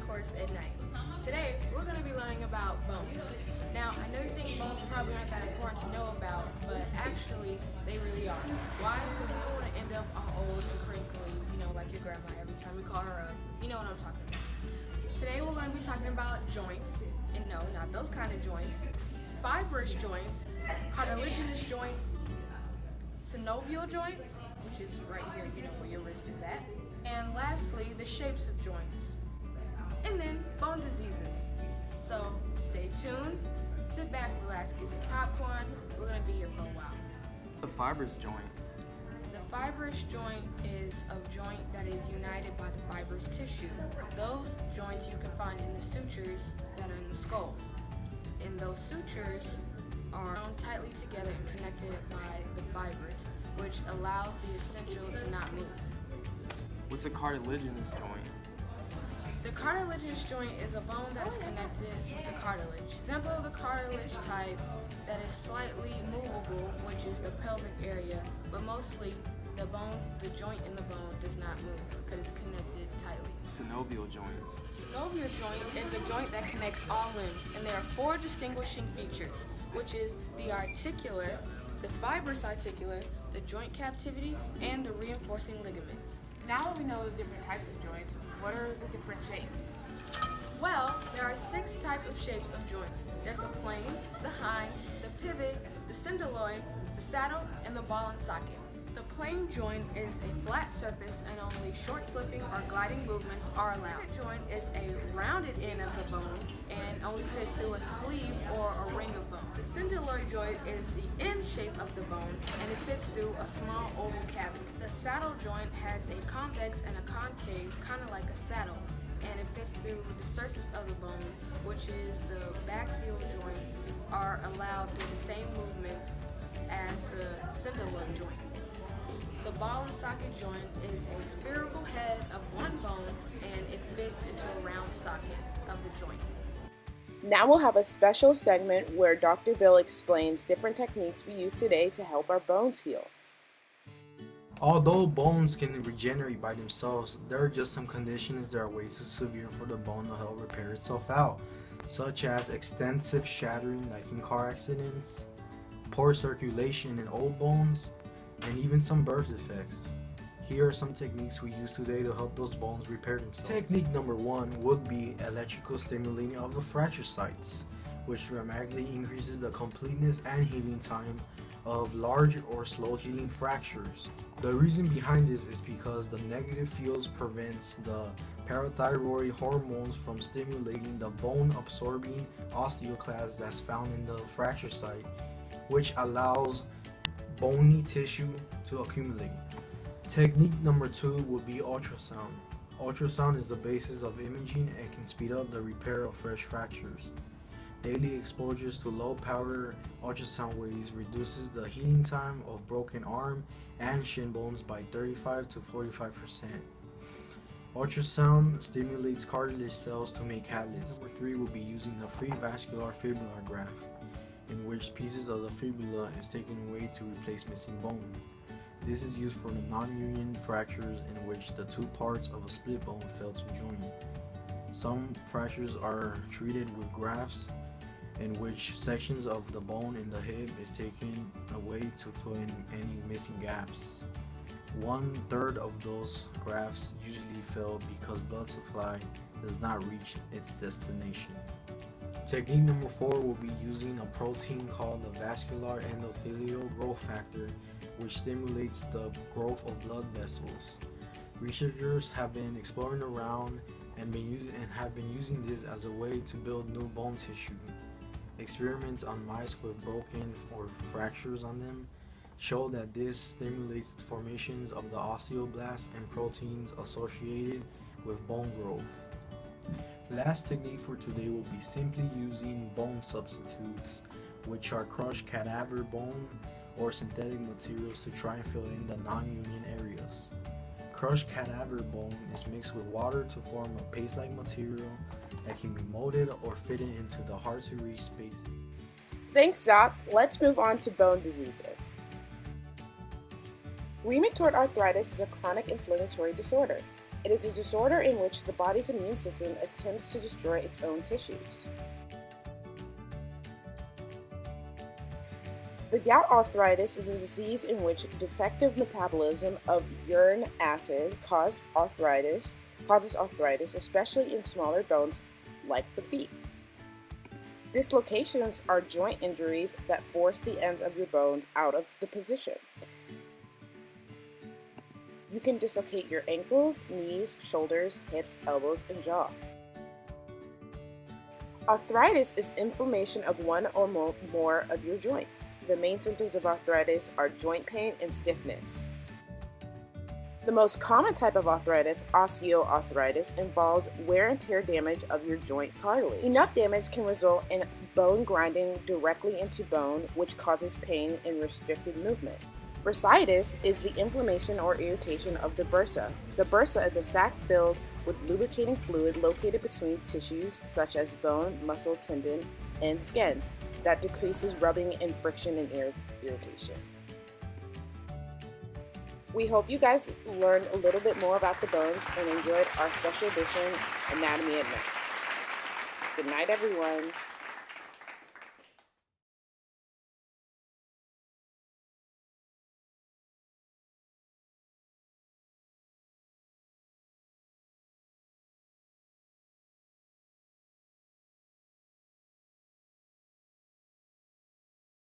course at night. Today, we're going to be learning about bones. Now, I know you think bones probably aren't that important to know about, but actually, they really are. Why? Because you don't want to end up all old and crinkly, like your grandma every time we call her up. You know what I'm talking about. Today, we're going to be talking about joints, and no, not those kind of joints. Fibrous joints, cartilaginous joints, synovial joints, which is right here, where your wrist is at. And lastly, the shapes of joints. And then bone diseases. So stay tuned, sit back, relax, get some popcorn. We're gonna be here for a while. The fibrous joint. The fibrous joint is a joint that is united by the fibrous tissue. Those joints you can find in the sutures that are in the skull. And those sutures are bound tightly together and connected by the fibers, which allows the essential to not move. What's a cartilaginous joint? The cartilaginous joint is a bone that is connected with the cartilage. Example of the cartilage type that is slightly movable, which is the pelvic area, but mostly the joint in the bone does not move because it's connected tightly. Synovial joints. Synovial joint is a joint that connects all limbs, and there are four distinguishing features, which is the articular, the fibrous articular, the joint captivity, and the reinforcing ligaments. Now that we know the different types of joints, what are the different shapes? Well, there are 6 types of shapes of joints. There's the plane, the hinge, the pivot, the syndaloid, the saddle, and the ball and socket. The plane joint is a flat surface and only short slipping or gliding movements are allowed. The joint is a rounded end of the bone and only fits through a sleeve or a ring of bone. The syndaloid joint is the end shape of the bone and it fits through a small oval cavity. The saddle joint has a convex and a concave, kind of like a saddle, and it fits through the surface of the bone, which is the baxial joints are allowed through the same movements as the syndaloid joint. The ball and socket joint is a spherical head of one bone and it fits into a round socket of the joint. Now we'll have a special segment where Dr. Bill explains different techniques we use today to help our bones heal. Although bones can regenerate by themselves, there are just some conditions that are way too severe for the bone to help repair itself out, such as extensive shattering like in car accidents, poor circulation in old bones, and even some birth defects. Here are some techniques we use today to help those bones repair themselves. Technique number 1 would be electrical stimulating of the fracture sites, which dramatically increases the completeness and healing time of large or slow healing fractures. The reason behind this is because the negative fields prevents the parathyroid hormones from stimulating the bone absorbing osteoclast that's found in the fracture site, which allows bony tissue to accumulate. Technique number 2 would be ultrasound. Ultrasound is the basis of imaging and can speed up the repair of fresh fractures. Daily exposures to low power ultrasound waves reduces the healing time of broken arm and shin bones by 35 to 45%. Ultrasound stimulates cartilage cells to make catalyst. Number 3 will be using the free vascular fibrillar graft, in which pieces of the fibula is taken away to replace missing bone. This is used for the non-union fractures in which the two parts of a split bone fail to join. Some fractures are treated with grafts in which sections of the bone in the hip is taken away to fill in any missing gaps. 1/3 of those grafts usually fail because blood supply does not reach its destination. Technique number 4 will be using a protein called the vascular endothelial growth factor, which stimulates the growth of blood vessels. Researchers have been exploring around and have been using this as a way to build new bone tissue. Experiments on mice with broken or fractures on them show that this stimulates the formations of the osteoblasts and proteins associated with bone growth. Last technique for today will be simply using bone substitutes, which are crushed cadaver bone or synthetic materials to try and fill in the non-union areas. Crushed cadaver bone is mixed with water to form a paste-like material that can be molded or fitted into the hard-to-reach spaces. Thanks, Doc. Let's move on to bone diseases. Rheumatoid arthritis is a chronic inflammatory disorder. It is a disorder in which the body's immune system attempts to destroy its own tissues. The gout arthritis is a disease in which defective metabolism of uric acid causes arthritis, especially in smaller bones like the feet. Dislocations are joint injuries that force the ends of your bones out of the position. You can dislocate your ankles, knees, shoulders, hips, elbows, and jaw. Arthritis is inflammation of one or more of your joints. The main symptoms of arthritis are joint pain and stiffness. The most common type of arthritis, osteoarthritis, involves wear and tear damage of your joint cartilage. Enough damage can result in bone grinding directly into bone, which causes pain and restricted movement. Bursitis is the inflammation or irritation of the bursa. The bursa is a sac filled with lubricating fluid located between tissues such as bone, muscle, tendon, and skin that decreases rubbing and friction and irritation. We hope you guys learned a little bit more about the bones and enjoyed our special edition Anatomy at Night. Good night, everyone.